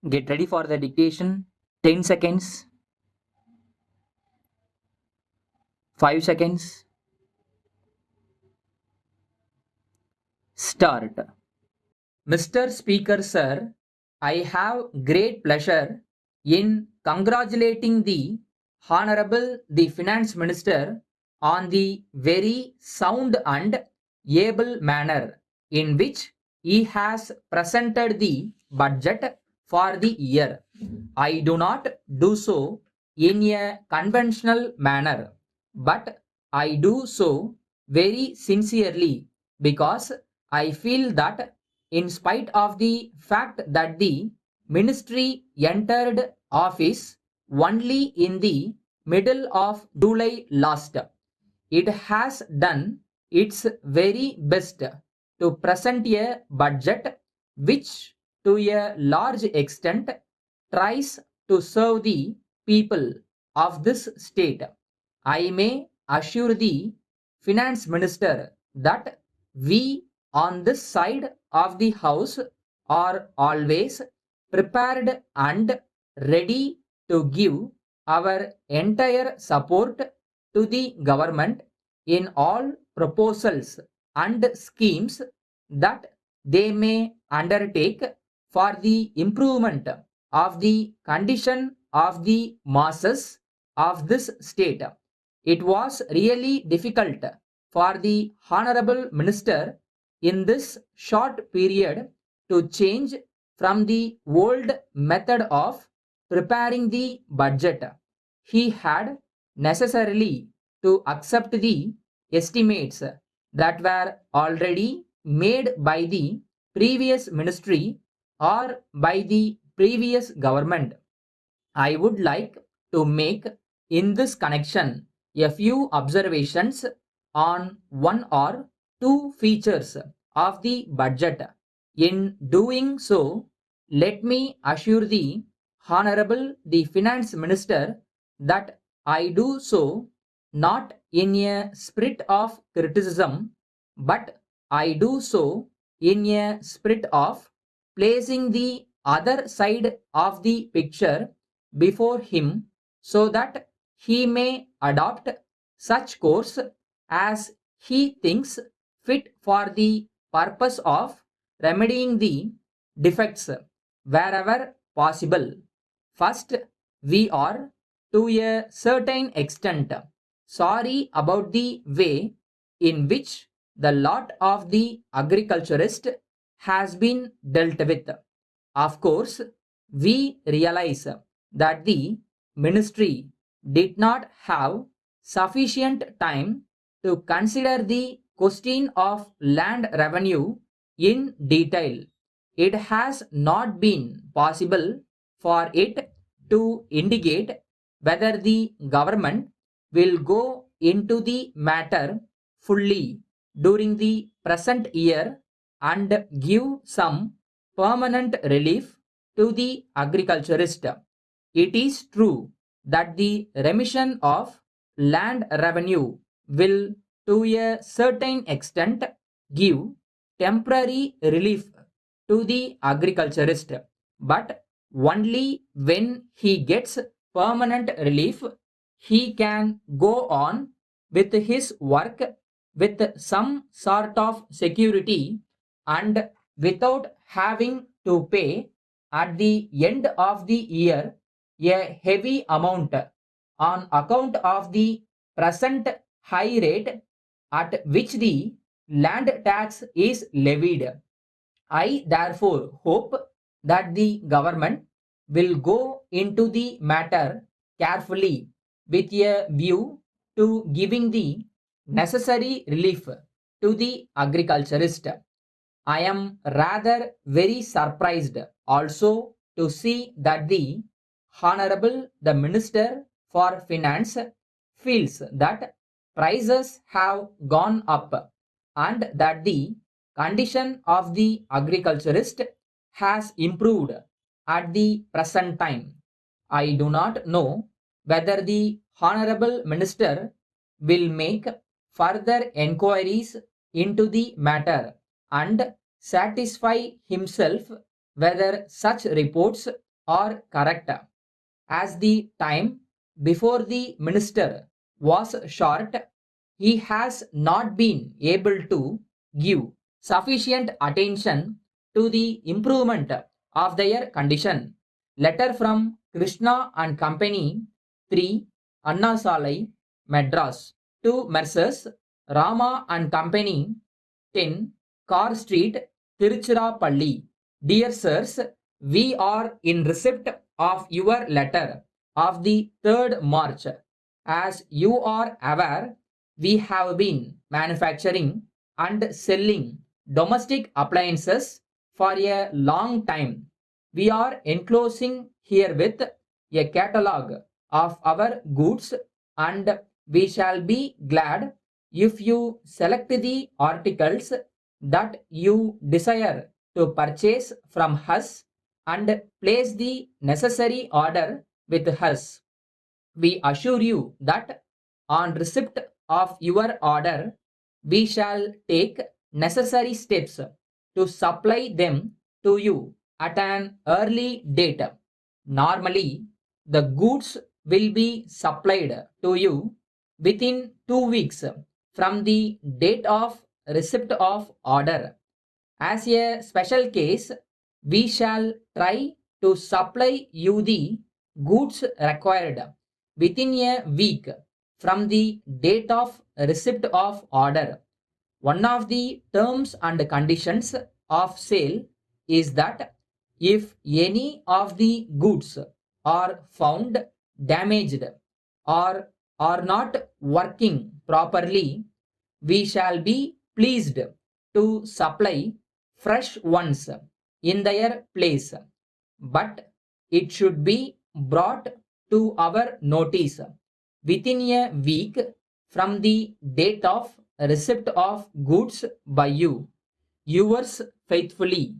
Get ready for the dictation. 10 seconds, 5 seconds, start. Mr. Speaker, sir, I have great pleasure in congratulating the Honorable the Finance Minister on the very sound and able manner in which he has presented the budget for the year. I do not do so in a conventional manner, but I do so very sincerely because I feel that in spite of the fact that the ministry entered office only in the middle of July last, it has done its very best to present a budget which, to a large extent, tries to serve the people of this state. I may assure the finance minister that we on this side of the house are always prepared and ready to give our entire support to the government in all proposals and schemes that they may undertake for the improvement of the condition of the masses of this state. It was really difficult for the Honorable Minister in this short period to change from the old method of preparing the budget. He had necessarily to accept the estimates that were already made by the previous ministry or by the previous government. I would like to make in this connection a few observations on one or two features of the budget. In doing so, let me assure the Honorable the Finance Minister that I do so not in a spirit of criticism, but I do so in a spirit of placing the other side of the picture before him so that he may adopt such course as he thinks fit for the purpose of remedying the defects wherever possible. First, we are to a certain extent sorry about the way in which the lot of the agriculturist has been dealt with. Of course, we realize that the ministry did not have sufficient time to consider the question of land revenue in detail. It has not been possible for it to indicate whether the government will go into the matter fully during the present year and give some permanent relief to the agriculturist. It is true that the remission of land revenue will, to a certain extent, give temporary relief to the agriculturist, but only when he gets permanent relief, he can go on with his work with some sort of security and without having to pay at the end of the year a heavy amount on account of the present high rate at which the land tax is levied. I therefore hope that the government will go into the matter carefully with a view to giving the necessary relief to the agriculturist. I am rather very surprised also to see that the Honorable the Minister for Finance feels that prices have gone up and that the condition of the agriculturist has improved at the present time. I do not know whether the Honorable Minister will make further enquiries into the matter and satisfy himself whether such reports are correct, as the time before the minister was short, he has not been able to give sufficient attention to the improvement of their condition. Letter from Krishna and Company, 3, Anna Salai, Madras, to Messrs. Rama and Company, 10, Car Street, Tiruchirappalli. Dear sirs, we are in receipt of your letter of the 3rd March. As you are aware, we have been manufacturing and selling domestic appliances for a long time. We are enclosing herewith a catalogue of our goods, and we shall be glad if you select the articles that you desire to purchase from us and place the necessary order with us. We assure you that on receipt of your order, we shall take necessary steps to supply them to you at an early date. Normally, the goods will be supplied to you within 2 weeks from the date of receipt of order. As a special case, we shall try to supply you the goods required within a week from the date of receipt of order. One of the terms and conditions of sale is that if any of the goods are found damaged or are not working properly, we shall be pleased to supply fresh ones in their place, but it should be brought to our notice within a week from the date of receipt of goods by you. Yours faithfully,